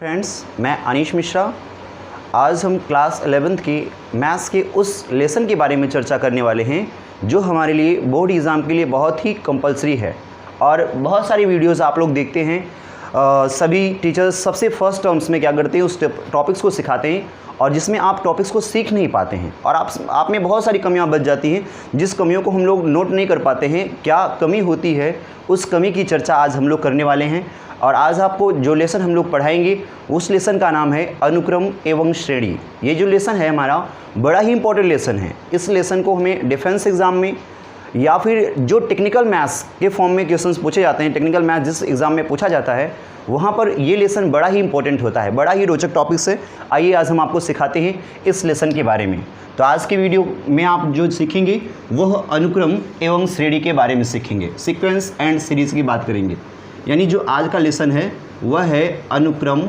Friends, मैं अनीश मिश्रा। आज हम क्लास 11th की मैथ्स के उस लेसन के बारे में चर्चा करने वाले हैं जो हमारे लिए बोर्ड एग्ज़ाम के लिए बहुत ही कंपलसरी है। और बहुत सारी वीडियोस आप लोग देखते हैं, सभी टीचर्स सबसे फर्स्ट टर्म्स में क्या करते हैं, उस टॉपिक्स को सिखाते हैं और जिसमें आप टॉपिक्स को सीख नहीं पाते हैं और आप में बहुत सारी कमियां बच जाती हैं, जिस कमियों को हम लोग नोट नहीं कर पाते हैं। क्या कमी होती है, उस कमी की चर्चा आज हम लोग करने वाले हैं। और आज आपको जो लेसन हम लोग पढ़ाएंगे उस लेसन का नाम है अनुक्रम एवं श्रेणी। ये जो लेसन है हमारा बड़ा ही इंपॉर्टेंट लेसन है। इस लेसन को हमें डिफेंस एग्ज़ाम में या फिर जो टेक्निकल मैथ्स के फॉर्म में क्वेश्चंस पूछे जाते हैं, टेक्निकल मैथ्स जिस एग्ज़ाम में पूछा जाता है, वहाँ पर ये लेसन बड़ा ही इंपॉर्टेंट होता है, बड़ा ही रोचक टॉपिक से। आइए आज हम आपको सिखाते हैं इस लेसन के बारे में। तो आज की वीडियो में आप जो सीखेंगे वह अनुक्रम एवं श्रेणी के बारे में सीखेंगे। सीक्वेंस एंड सीरीज़ की बात करेंगे, यानी जो आज का लेसन है वह है अनुक्रम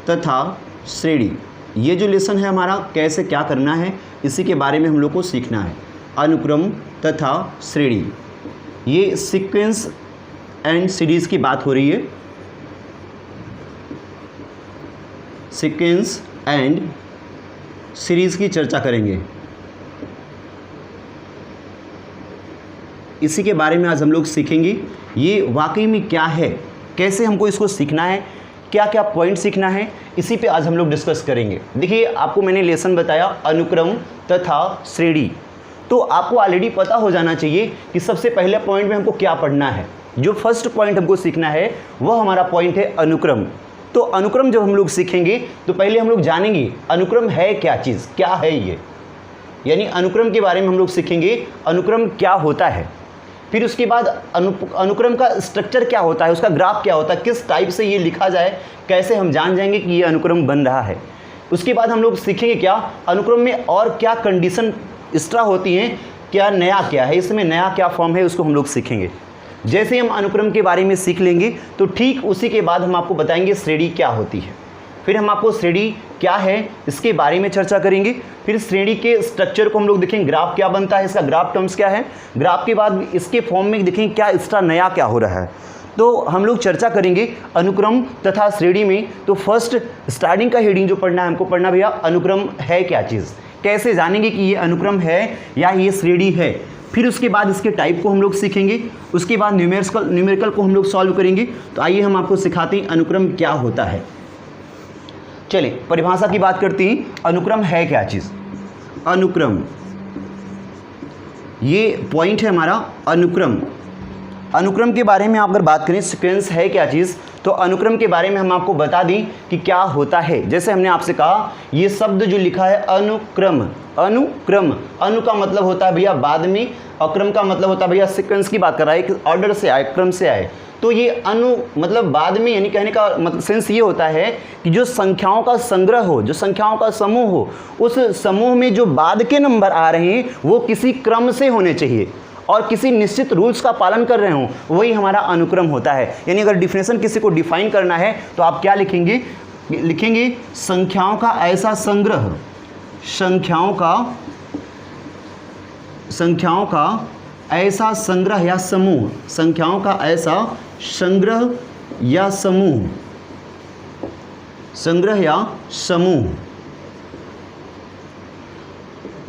तथा श्रेणी। ये जो लेसन है हमारा कैसे क्या करना है इसी के बारे में हम लोग को सीखना है। अनुक्रम तथा श्रेणी, ये सीक्वेंस एंड सीरीज़ की बात हो रही है। सीक्वेंस एंड सीरीज़ की चर्चा करेंगे, इसी के बारे में आज हम लोग सीखेंगे। ये वाकई में क्या है, कैसे हमको इसको सीखना है, क्या क्या पॉइंट सीखना है, इसी पे आज हम लोग डिस्कस करेंगे। देखिए, आपको मैंने लेसन बताया अनुक्रम तथा श्रेणी, तो आपको ऑलरेडी पता हो जाना चाहिए कि सबसे पहले पॉइंट में हमको क्या पढ़ना है। जो फर्स्ट पॉइंट हमको सीखना है वह हमारा पॉइंट है अनुक्रम। तो अनुक्रम जब हम लोग सीखेंगे तो पहले हम लोग जानेंगे अनुक्रम है क्या चीज़, क्या है ये, यानी अनुक्रम के बारे में हम लोग सीखेंगे, अनुक्रम क्या होता है। फिर उसके बाद अनुक्रम का स्ट्रक्चर क्या होता है, उसका ग्राफ क्या होता है, किस टाइप से ये लिखा जाए, कैसे हम जान जाएंगे कि ये अनुक्रम बन रहा है। उसके बाद हम लोग सीखेंगे क्या अनुक्रम में और क्या कंडीशन एक्स्ट्रा होती हैं, क्या नया क्या है, इसमें नया क्या फॉर्म है, उसको हम लोग सीखेंगे। जैसे हम अनुक्रम के बारे में सीख लेंगे तो ठीक उसी के बाद हम आपको बताएंगे श्रेणी क्या होती है। फिर हम आपको श्रेणी क्या है इसके बारे में चर्चा करेंगे। फिर श्रेणी के स्ट्रक्चर को हम लोग देखेंगे, ग्राफ क्या बनता है, इसका ग्राफ टर्म्स क्या है। ग्राफ के बाद इसके फॉर्म में देखेंगे क्या एक्स्ट्रा नया क्या हो रहा है। तो हम लोग चर्चा करेंगे अनुक्रम तथा श्रेणी में। तो फर्स्ट स्टार्टिंग का हेडिंग जो पढ़ना है हमको पढ़ना, भैया अनुक्रम है क्या चीज़, कैसे जानेंगे कि ये अनुक्रम है या ये श्रेणी है। फिर उसके बाद इसके टाइप को हम लोग सीखेंगे। उसके बाद न्यूमेरिकल को हम लोग सॉल्व करेंगे। तो आइए हम आपको सिखाते हैं अनुक्रम क्या होता है। चलिए परिभाषा की बात करते हैं, अनुक्रम है क्या चीज़। अनुक्रम, ये पॉइंट है हमारा अनुक्रम। अनुक्रम के बारे में अगर बात करें, सीक्वेंस है क्या चीज़, तो अनुक्रम के बारे में हम आपको बता दें कि क्या होता है। जैसे हमने आपसे कहा ये शब्द जो लिखा है अनुक्रम, अनुक्रम, अनु का मतलब होता है भैया बाद में, और क्रम का मतलब होता है भैया सीक्वेंस की बात कर रहा है, एक ऑर्डर से आए, क्रम से आए। तो ये अनु मतलब बाद में, यानी कहने का मतलब सेंस ये होता है कि जो संख्याओं का संग्रह हो, जो संख्याओं का समूह हो, उस समूह में जो बाद के नंबर आ रहे हैं वो किसी क्रम से होने चाहिए और किसी निश्चित रूल्स का पालन कर रहे हों, वही हमारा अनुक्रम होता है। यानी अगर डिफिनेशन किसी को डिफाइन करना है तो आप क्या लिखेंगे, लिखेंगे संख्याओं का ऐसा संग्रह, संख्याओं का ऐसा संग्रह या समूह, संख्याओं का ऐसा संग्रह या समूह, संग्रह या समूह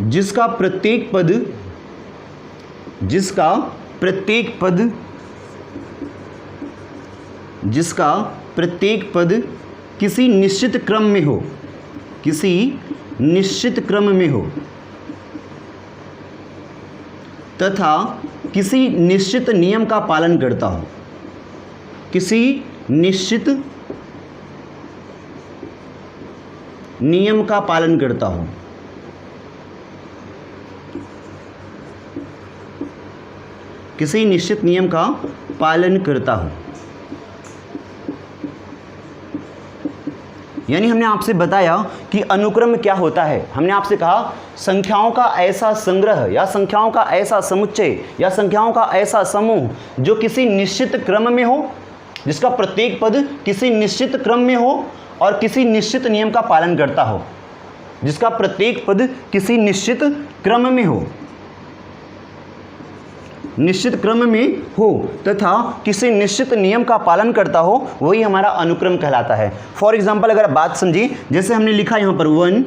जिसका प्रत्येक पद किसी निश्चित क्रम में हो, किसी निश्चित क्रम में हो तथा किसी निश्चित नियम का पालन करता हो, किसी निश्चित नियम का पालन करता हो। किसी निश्चित नियम का पालन करता हो, यानी हमने आपसे बताया कि अनुक्रम क्या होता है। हमने आपसे कहा संख्याओं का ऐसा संग्रह या संख्याओं का ऐसा समुच्चय या संख्याओं का ऐसा समूह जो किसी निश्चित क्रम में हो, जिसका प्रत्येक पद किसी निश्चित क्रम में हो और किसी निश्चित नियम का पालन करता हो, जिसका प्रत्येक पद किसी निश्चित क्रम में हो। निश्चित क्रम में हो तथा किसी निश्चित नियम का पालन करता हो वही हमारा अनुक्रम कहलाता है। फॉर एग्जाम्पल अगर आप बात समझिए, जैसे हमने लिखा यहाँ पर 1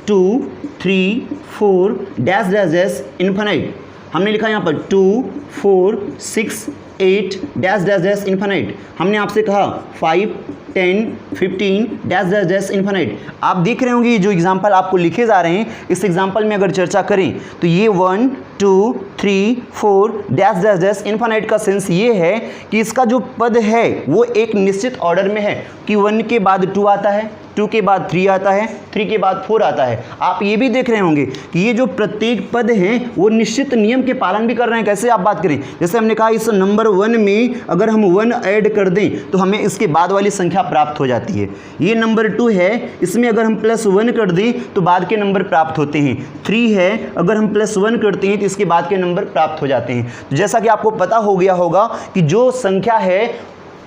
2 3 4 डैश डैश डैश इन्फिनाइट, हमने लिखा यहाँ पर 2 4 6 8 डैश डैश डैश इन्फिनाइट, हमने आपसे कहा 5 10 15 डैश डैश डैश इन्फिनाइट। आप देख रहे होंगे ये जो एग्जाम्पल आपको लिखे जा रहे हैं, इस एग्जाम्पल में अगर चर्चा करें तो ये 1 2 3 4 डैश डैश डैश इन्फिनाइट का सेंस ये है कि इसका जो पद है वो एक निश्चित ऑर्डर में है कि 1 के बाद 2 आता है, 2 के बाद 3 आता है, 3 के बाद 4 आता है। आप ये भी देख रहे होंगे कि ये जो प्रत्येक पद हैं वो निश्चित नियम के पालन भी कर रहे हैं। कैसे आप बात करें, जैसे हमने कहा इस नंबर 1 में अगर हम 1 ऐड कर दें तो हमें इसके बाद वाली संख्या प्राप्त हो जाती है। ये नंबर 2 है, इसमें अगर हम +1 कर दें तो बाद के नंबर प्राप्त होते हैं। 3 है, अगर हम +1 करते हैं तो इसके बाद के नंबर प्राप्त हो जाते हैं। तो जैसा कि आपको पता हो गया होगा कि जो संख्या है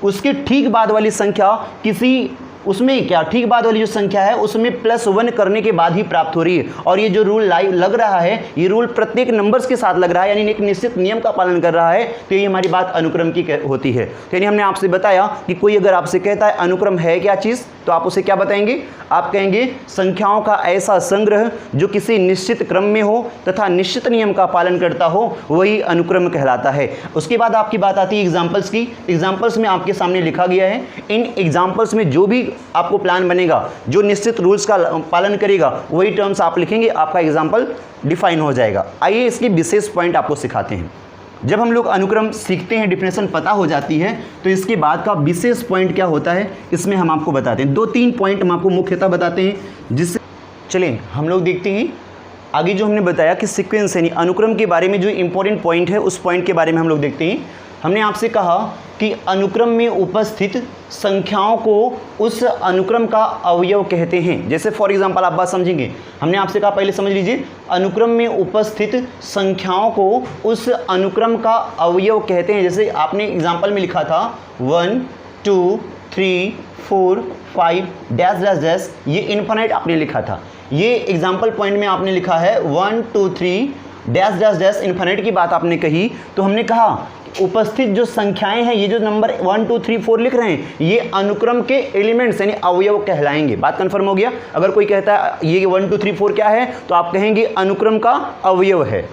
उसके ठीक बाद वाली संख्या किसी उसमें क्या ठीक बाद वाली जो संख्या है उसमें +1 करने के बाद ही प्राप्त हो रही है। और ये जो रूल लग रहा है, ये रूल प्रत्येक नंबर्स के साथ लग रहा है, यानी एक निश्चित नियम का पालन कर रहा है। तो ये हमारी बात अनुक्रम की होती है। तो यानी हमने आपसे बताया कि कोई अगर आपसे कहता है अनुक्रम है क्या चीज़, तो आप उसे क्या बताएंगे, आप कहेंगे संख्याओं का ऐसा संग्रह जो किसी निश्चित क्रम में हो तथा निश्चित नियम का पालन करता हो वही अनुक्रम कहलाता है। उसके बाद आपकी बात आती है एग्जाम्पल्स की। एग्जाम्पल्स में आपके सामने लिखा गया है, इन एग्जाम्पल्स में जो भी आपको प्लान बनेगा, जो निश्चित रूल्स का पालन करेगा वही टर्म्स आप लिखेंगे, आपका एग्जाम्पल डिफाइन हो जाएगा। आइए इसके विशेष पॉइंट आपको सिखाते हैं। जब हम लोग अनुक्रम सीखते हैं, डेफिनेशन पता हो जाती है, तो इसके बाद का विशेष पॉइंट क्या होता है इसमें हम आपको बताते हैं। 2-3 पॉइंट हम आपको मुख्यतः बताते हैं, जिससे चलिए हम लोग देखते हैं आगे जो हमने बताया कि सीक्वेंस यानी अनुक्रम के बारे में जो इंपॉर्टेंट पॉइंट है उस पॉइंट के बारे में हम लोग देखते हैं। हमने आपसे कहा कि अनुक्रम में उपस्थित संख्याओं को उस अनुक्रम का अवयव कहते हैं। जैसे फॉर एग्जांपल आप बात समझेंगे, हमने आपसे कहा पहले समझ लीजिए, अनुक्रम में उपस्थित संख्याओं को उस अनुक्रम का अवयव कहते हैं। जैसे आपने एग्जांपल में लिखा था 1 2 3 4 5 डैश डैश डैश, ये इन्फिनाइट आपने लिखा था। ये एग्जाम्पल पॉइंट में आपने लिखा है 1 2 3 डैश डैश डैश इन्फिनाइट की बात आपने कही, तो हमने कहा उपस्थित जो संख्याएं हैं, ये जो नंबर 1 2 3 4 लिख रहे हैं, ये अनुक्रम के एलिमेंट्स यानी अवयव कहलाएंगे। बात कंफर्म हो गया। अगर कोई कहता है ये 1 2 3 4 क्या है, तो आप कहेंगे अनुक्रम का अवयव है।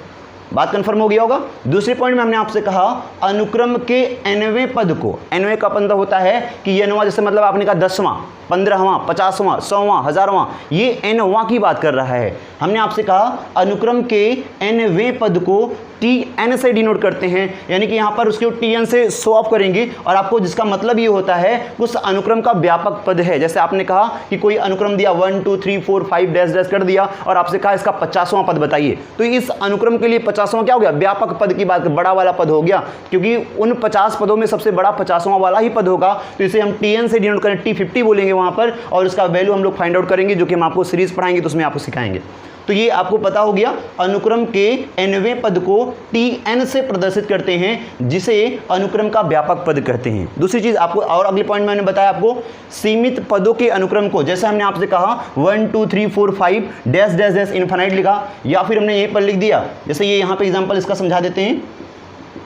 बात कंफर्म हो गया होगा। दूसरे पॉइंट में हमने आपसे कहा अनुक्रम के nवें पद को, nवें का मतलब होता है कि ये nवां, जैसे मतलब आपने कहा 10वां 15वां 50वां 100वां 1000वां, ये nवां की बात कर रहा है। हमने आपसे कहा अनुक्रम के nवें पद को Tn से डिनोट करते हैं, यानी कि यहाँ पर उसको Tn से शो ऑफ करेंगे और आपको जिसका मतलब ये होता है उस अनुक्रम का व्यापक पद है। जैसे आपने कहा कि कोई अनुक्रम दिया 1 2 3 4 5 डैश डैश कर दिया और आपसे कहा इसका 50वां पद बताइए, तो इस अनुक्रम के लिए 50वां क्या हो गया, व्यापक पद की बात, बड़ा वाला पद हो गया, क्योंकि उन 50 पदों में सबसे बड़ा 50वां वाला ही पद होगा। तो इसे हम Tn से डिनोट करें, T50 बोलेंगे वहाँ पर, और इसका वैल्यू हम लोग फाइंड आउट करेंगे, जो कि हम आपको सीरीज पढ़ाएंगे तो उसमें आपको सिखाएंगे। तो ये आपको पता हो गया, अनुक्रम के nवें पद को Tn से प्रदर्शित करते हैं, जिसे अनुक्रम का व्यापक पद कहते हैं। दूसरी चीज आपको, और अगले पॉइंट में मैंने बताया आपको सीमित पदों के अनुक्रम को, जैसे हमने आपसे कहा 1 2 3 4 5 डैश डैश डैश इन्फिनाइट लिखा, या फिर हमने यहीं पर लिख दिया, जैसे ये यहाँ पे एग्जांपल इसका समझा देते हैं।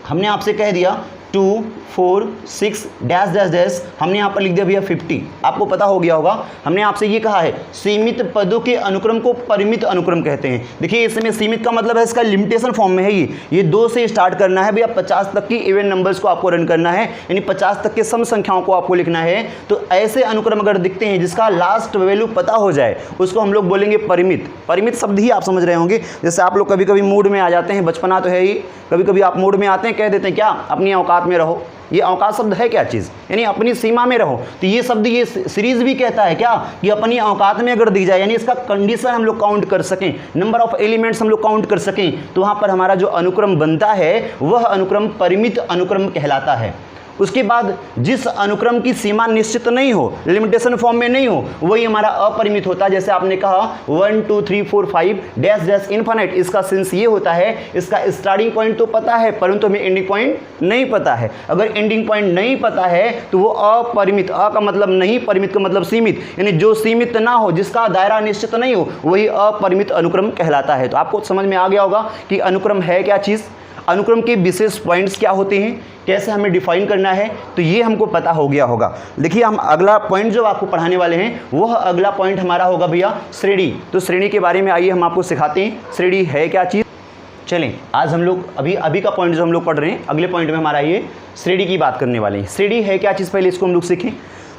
हमने आपसे कह दिया 2 4 6 डैश डैश डैश, हमने यहाँ पर लिख दिया भैया 50। आपको पता हो गया होगा, हमने आपसे ये कहा है सीमित पदों के अनुक्रम को परिमित अनुक्रम कहते हैं। देखिए इसमें सीमित का मतलब है, इसका लिमिटेशन फॉर्म में है, ये 2 से स्टार्ट करना है भैया, 50 तक की इवन नंबर्स को आपको रन करना है, यानी 50 तक के सम संख्याओं को आपको लिखना है। तो ऐसे अनुक्रम अगर दिखते हैं जिसका लास्ट वैल्यू पता हो जाए, उसको हम लोग बोलेंगे परिमित। परिमित शब्द ही आप समझ रहे होंगे। जैसे आप लोग कभी कभी मूड में आ जाते हैं, बचपना तो है ही, कभी कभी आप मूड में आते हैं, कह देते हैं क्या अपनी औकात में रहो। ये औकात शब्द है क्या चीज़, यानी अपनी सीमा में रहो। तो ये शब्द ये सीरीज भी कहता है क्या कि अपनी औकात में अगर दी जाए, यानी इसका कंडीशन हम लोग काउंट कर सकें, नंबर ऑफ एलिमेंट्स हम लोग काउंट कर सकें, तो वहाँ पर हमारा जो अनुक्रम बनता है वह अनुक्रम परिमित अनुक्रम कहलाता है। उसके बाद जिस अनुक्रम की सीमा निश्चित नहीं हो, लिमिटेशन फॉर्म में नहीं हो, वही हमारा अपरिमित होता है। जैसे आपने कहा 1 2 3 4 5 डैश डैश इनफिनिट, इसका सेंस ये होता है इसका स्टार्टिंग पॉइंट तो पता है परंतु हमें एंडिंग पॉइंट नहीं पता है। अगर एंडिंग पॉइंट नहीं पता है तो वो अपरिमित, अ का मतलब नहीं, परिमित का मतलब सीमित, यानी जो सीमित ना हो, जिसका दायरा निश्चित नहीं हो, वही अपरिमित अनुक्रम कहलाता है। तो आपको समझ में आ गया होगा कि अनुक्रम है क्या चीज़। अनुक्रम के विशेष पॉइंट्स क्या होते हैं, कैसे हमें डिफाइन करना है, तो ये हमको पता हो गया होगा। देखिए हम अगला पॉइंट जो आपको पढ़ाने वाले हैं वह अगला पॉइंट हमारा होगा भैया श्रेणी। तो श्रेणी के बारे में आइए हम आपको सिखाते हैं, श्रेणी है क्या चीज़। चलें आज हम लोग अभी का पॉइंट जो हम लोग पढ़ रहे हैं, अगले पॉइंट में हमारा ये श्रेणी की बात करने वाले हैं। श्रेणी है क्या चीज़, पहले इसको हम लोग सीखें।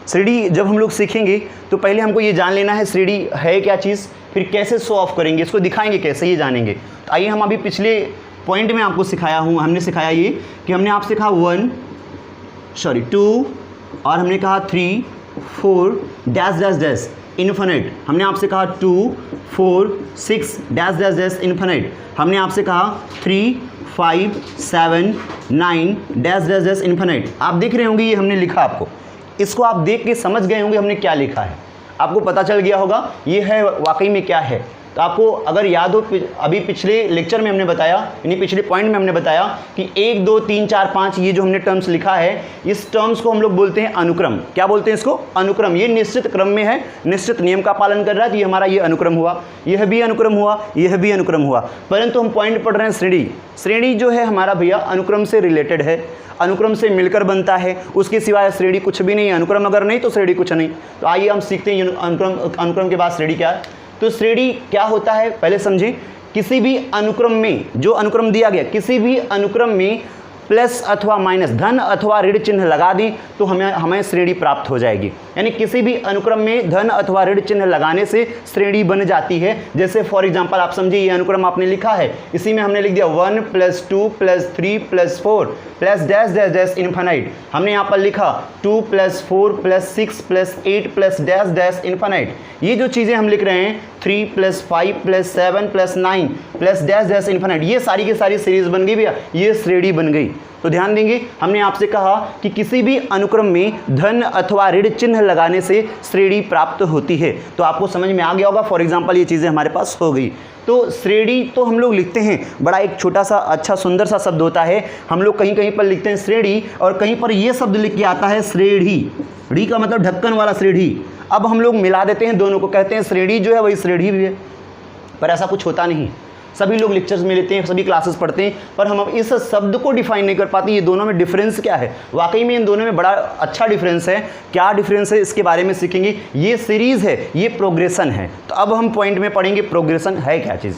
श्रेणी जब हम लोग सीखेंगे तो पहले हमको ये जान लेना है श्रेणी है क्या चीज़, फिर कैसे शो ऑफ करेंगे, इसको दिखाएंगे कैसे, ये जानेंगे। तो आइए हम अभी पिछले पॉइंट में आपको सिखाया हूँ, हमने सिखाया ये कि हमने आपसे कहा 2 और हमने कहा 3 4 डैश डैश डैश इन्फिनिट। हमने आपसे कहा 2 4 6 डैश डैश डैश इन्फिनिट। हमने आपसे कहा 3 5 7 9 डैश डैश डैश इन्फिनिट। आप देख रहे होंगे ये हमने लिखा, आपको इसको आप देख के समझ गए होंगे हमने क्या लिखा है, आपको पता चल गया होगा ये है वाकई में क्या है। तो आपको अगर याद हो अभी पिछले लेक्चर में हमने बताया, यानी पिछले पॉइंट में हमने बताया कि 1 2 3 4 5 ये जो हमने टर्म्स लिखा है, इस टर्म्स को हम लोग बोलते हैं अनुक्रम। क्या बोलते हैं इसको? अनुक्रम। ये निश्चित क्रम में है, निश्चित नियम का पालन कर रहा है, तो ये हमारा ये अनुक्रम हुआ, यह भी अनुक्रम हुआ, यह भी अनुक्रम हुआ। परंतु हम पॉइंट पढ़ रहे हैं श्रेणी। श्रेणी जो है हमारा भैया अनुक्रम से रिलेटेड है, अनुक्रम से मिलकर बनता है, उसके सिवाय श्रेणी कुछ भी नहीं है। अनुक्रम अगर नहीं तो श्रेणी कुछ नहीं। तो आइए हम सीखते हैं अनुक्रम के बाद श्रेणी क्या है। तो श्रेणी क्या होता है पहले समझें। किसी भी अनुक्रम में, जो अनुक्रम दिया गया, किसी भी अनुक्रम में प्लस अथवा माइनस, धन अथवा ऋण चिन्ह लगा दें तो हमें श्रेणी प्राप्त हो जाएगी। यानी किसी भी अनुक्रम में धन अथवा ऋण चिन्ह लगाने से श्रेणी बन जाती है। जैसे फॉर एग्जांपल आप समझिए ये अनुक्रम आपने लिखा है, इसी में हमने लिख दिया 1 + 2 + 3 + 4 plus dash dash dash infinite. हमने यहाँ पर लिखा 2 + 4 + 6 + 8 + डैश डैश इन्फिनिट। ये जो चीज़ें हम लिख रहे हैं 3 + 5 + 7 + 9 + डैश डैश इन्फिनिट, ये सारी की सारी सीरीज बन गई भैया, ये श्रेणी बन गई। तो ध्यान देंगे, हमने आपसे कहा कि किसी भी अनुक्रम में धन अथवा ऋण चिन्ह लगाने से श्रेणी प्राप्त होती है। तो आपको समझ में आ गया होगा। फॉर एग्जांपल ये चीज़ें हमारे पास हो गई। तो श्रेणी तो हम लोग लिखते हैं, बड़ा एक छोटा सा अच्छा सुंदर सा शब्द होता है। हम लोग कहीं कहीं पर लिखते हैं श्रेणी और कहीं पर ये शब्द लिख के आता है श्रेणी। री का मतलब ढक्कन वाला श्रेणी। अब हम लोग मिला देते हैं दोनों को, कहते हैं श्रेणी जो है वही श्रेणी भी है, पर ऐसा कुछ होता नहीं। सभी लोग लेक्चर्स में लेते हैं, सभी क्लासेस पढ़ते हैं, पर हम अब इस शब्द को डिफाइन नहीं कर पाते ये दोनों में डिफरेंस क्या है। वाकई में इन दोनों में बड़ा अच्छा डिफरेंस है। क्या डिफरेंस है इसके बारे में सीखेंगे। ये सीरीज़ है, ये प्रोग्रेशन है। तो अब हम पॉइंट में पढ़ेंगे प्रोग्रेशन है क्या चीज़।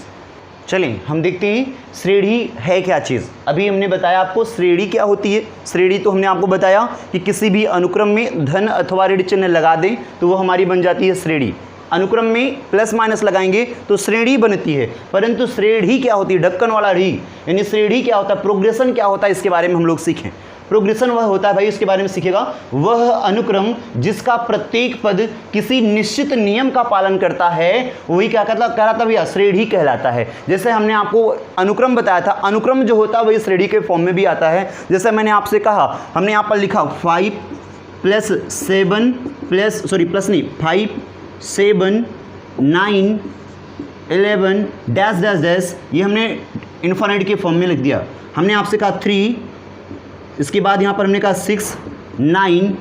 चलें हम देखते हैं श्रेणी है क्या चीज़। अभी हमने बताया आपको श्रेणी क्या होती है। श्रेणी तो हमने आपको बताया कि किसी भी अनुक्रम में धन अथवा ऋण चिन्ह लगा दें तो वो हमारी बन जाती है श्रेणी। अनुक्रम में प्लस माइनस लगाएंगे तो श्रेणी बनती है। परंतु श्रेणी क्या होती है? ढक्कन वाला री। यानी श्रेणी क्या होता है, प्रोग्रेशन क्या होता है, इसके बारे में हम लोग सीखें। प्रोग्रेशन वह होता है भाई, इसके बारे में सीखेगा, वह अनुक्रम जिसका प्रत्येक पद किसी निश्चित नियम का पालन करता है, वही क्या कहलाता भैया? श्रेणी कहलाता है। जैसे हमने आपको अनुक्रम बताया था, अनुक्रम जो होता है वही श्रेणी के फॉर्म में भी आता है। जैसे मैंने आपसे कहा, हमने यहाँ पर लिखा 5 7 9 11 डैश डैश डैश, ये हमने इन्फिनिट के फॉर्म में लिख दिया। हमने आपसे कहा 3, इसके बाद यहाँ पर हमने कहा 6 9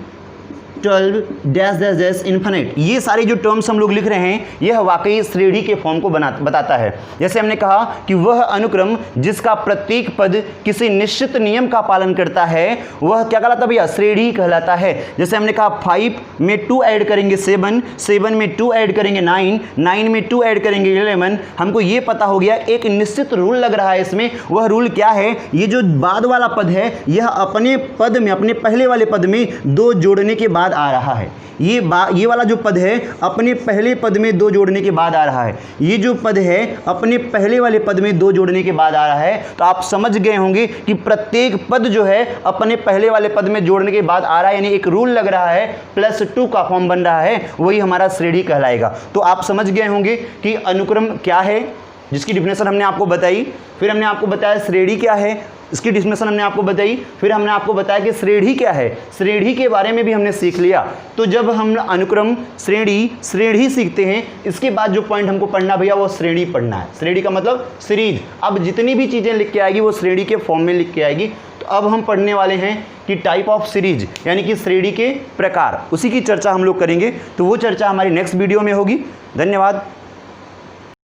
12 डैश डैश डैश इन्फिनिट। ये सारे जो टर्म्स हम लोग लिख रहे हैं यह वाकई श्रेणी के फॉर्म को बताता है। जैसे हमने कहा कि वह अनुक्रम जिसका प्रत्येक पद किसी निश्चित नियम का पालन करता है वह क्या कहलाता भैया? श्रेणी कहलाता है। जैसे हमने कहा 5 में 2 ऐड करेंगे 7, 7 में 2 ऐड करेंगे 9, 9 में 2 ऐड करेंगे 11। हमको ये पता हो गया, एक निश्चित रूल लग रहा है इसमें। वह रूल क्या है? ये जो बाद वाला पद है यह अपने पद में, अपने पहले वाले पद में 2 जोड़ने के बाद आ रहा है। ये वाला जो पद है अपने पहले पद में 2 जोड़ने के बाद आ रहा है। ये जो पद है अपने पहले वाले पद में 2 जोड़ने के बाद आ रहा है। तो आप समझ गए होंगे कि प्रत्येक पद जो है अपने पहले वाले पद में जोड़ने के बाद आ रहा है, यानी एक रूल लग रहा है, +2 का फॉर्म बन रहा है, वही हमारा श्रेणी कहलाएगा। तो आप समझ गए होंगे कि अनुक्रम क्या है, जिसकी डिफिनेशन हमने आपको बताई। फिर हमने आपको बताया श्रेणी क्या है, इसकी डिफिनेशन हमने आपको बताई। फिर हमने आपको बताया कि श्रेणी क्या है, श्रेणी के बारे में भी हमने सीख लिया। तो जब हम अनुक्रम श्रेणी सीखते हैं, इसके बाद जो पॉइंट हमको पढ़ना भैया वो श्रेणी पढ़ना है। श्रेणी का मतलब सीरीज। अब जितनी भी चीज़ें लिख के आएगी वो श्रेणी के फॉर्म में लिख के आएगी। तो अब हम पढ़ने वाले हैं कि टाइप ऑफ सीरीज, यानी कि श्रेणी के प्रकार, उसी की चर्चा हम लोग करेंगे। तो वो चर्चा हमारी नेक्स्ट वीडियो में होगी। धन्यवाद।